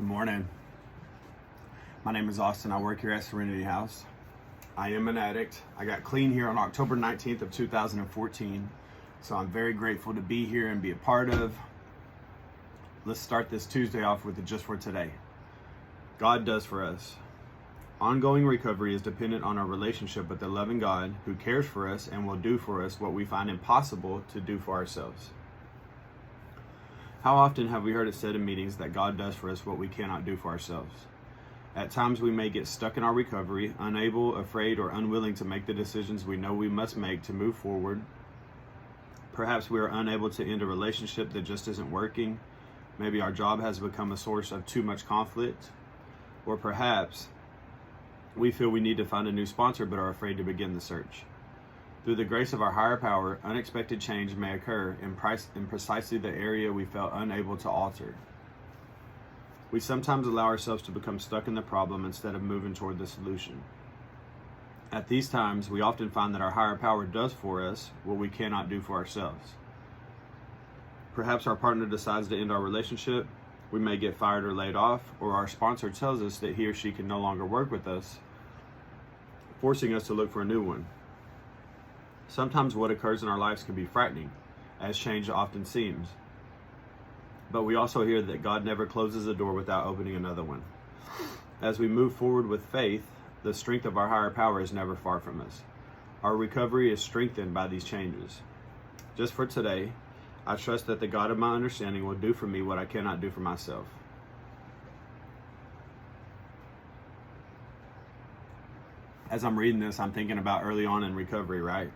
Good morning. My name is Austin. I work here at Serenity House. I am an addict. I got clean here on October 19th of 2014. So I'm very grateful to be here and be a part of. Let's start this Tuesday off with the just for today. God does for us. Ongoing recovery is dependent on our relationship with the loving God who cares for us and will do for us what we find impossible to do for ourselves. How often have we heard it said in meetings that God does for us what we cannot do for ourselves? At times we may get stuck in our recovery, unable, afraid, or unwilling to make the decisions we know we must make to move forward. Perhaps we are unable to end a relationship that just isn't working. Maybe our job has become a source of too much conflict. Or perhaps we feel we need to find a new sponsor but are afraid to begin the search. Through the grace of our higher power, unexpected change may occur in precisely the area we felt unable to alter. We sometimes allow ourselves to become stuck in the problem instead of moving toward the solution. At these times, we often find that our higher power does for us what we cannot do for ourselves. Perhaps our partner decides to end our relationship, we may get fired or laid off, or our sponsor tells us that he or she can no longer work with us, forcing us to look for a new one. Sometimes what occurs in our lives can be frightening, as change often seems. But we also hear that God never closes a door without opening another one. As we move forward with faith, the strength of our higher power is never far from us. Our recovery is strengthened by these changes. Just for today, I trust that the God of my understanding will do for me what I cannot do for myself. As I'm reading this, I'm thinking about early on in recovery, right?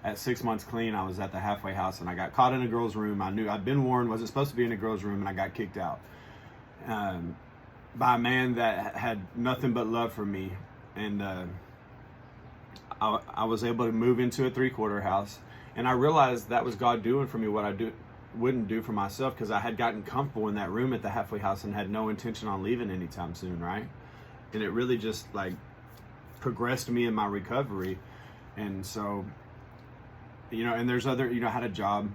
At 6 months clean, I was at the halfway house and I got caught in a girl's room. I knew I'd been warned, wasn't supposed to be in a girl's room, and I got kicked out by a man that had nothing but love for me. And I was able to move into a 3-quarter house, and I realized that was God doing for me what I wouldn't do for myself, because I had gotten comfortable in that room at the halfway house and had no intention on leaving anytime soon, right? And it really just progressed me in my recovery. And so, and there's other, I had a job.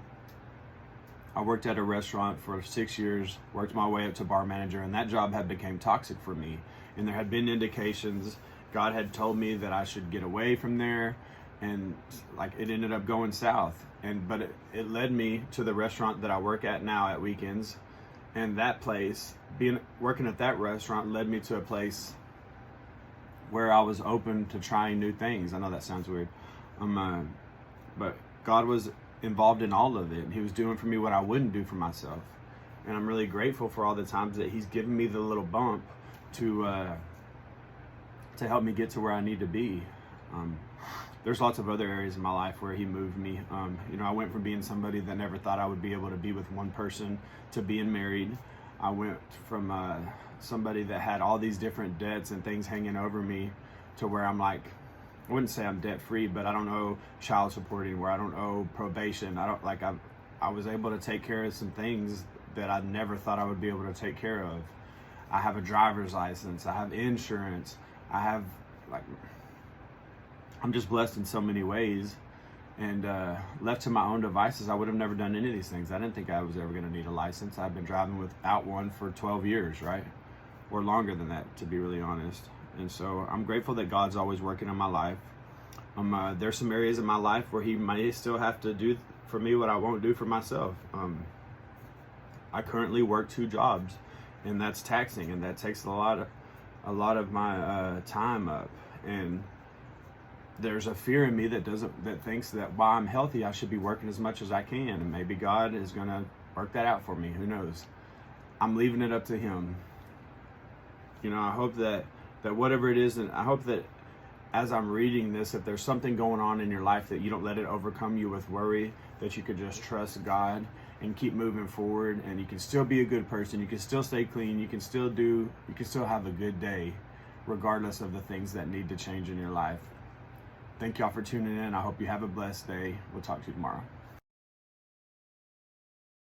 I worked at a restaurant for 6 years, worked my way up to bar manager, and that job had become toxic for me. And there had been indications, God had told me that I should get away from there, and it ended up going south. But it led me to the restaurant that I work at now at weekends. And that place, working at that restaurant, led me to a place where I was open to trying new things. I know that sounds weird. But God was involved in all of it. He was doing for me what I wouldn't do for myself. And I'm really grateful for all the times that He's given me the little bump to help me get to where I need to be. There's lots of other areas in my life where He moved me. I went from being somebody that never thought I would be able to be with one person to being married. I went from somebody that had all these different debts and things hanging over me to where I'm I wouldn't say I'm debt free, but I don't owe child support anymore. I don't owe probation. I was able to take care of some things that I never thought I would be able to take care of. I have a driver's license. I have insurance. I have I'm just blessed in so many ways. And left to my own devices, I would have never done any of these things. I didn't think I was ever going to need a license. I've been driving without one for 12 years, right? Or longer than that, to be really honest. And so I'm grateful that God's always working in my life. There's some areas in my life where He may still have to do for me what I won't do for myself. I currently work 2 jobs, and that's taxing, and that takes a lot of my time up. And there's a fear in me that thinks that while I'm healthy, I should be working as much as I can, and maybe God is going to work that out for me. Who knows? I'm leaving it up to Him. I hope that whatever it is, and I hope that as I'm reading this, if there's something going on in your life, that you don't let it overcome you with worry, that you could just trust God and keep moving forward, and you can still be a good person, you can still stay clean, you can still have a good day, regardless of the things that need to change in your life. Thank y'all for tuning in. I hope you have a blessed day. We'll talk to you tomorrow.